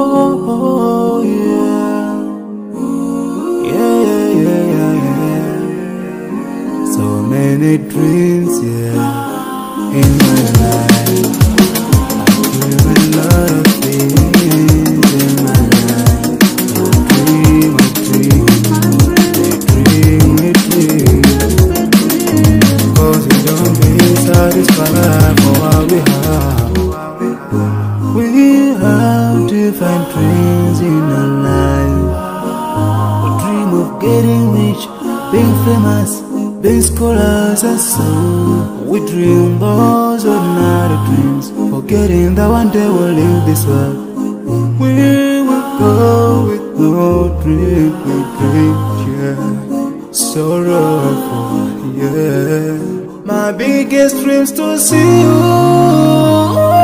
oh, yeah. Yeah, yeah, yeah, yeah. So many dreams, yeah, in my life. I dream a lot of things in my life. I dream. Cause we don't be satisfied for what we have. We have different dreams in our life. We dream of getting rich, being famous, being scholars and so. We dream those ordinary dreams, forgetting that one day we'll leave this world. We will go with no dream, yeah. Sorrowful, yeah. My biggest dreams to see you.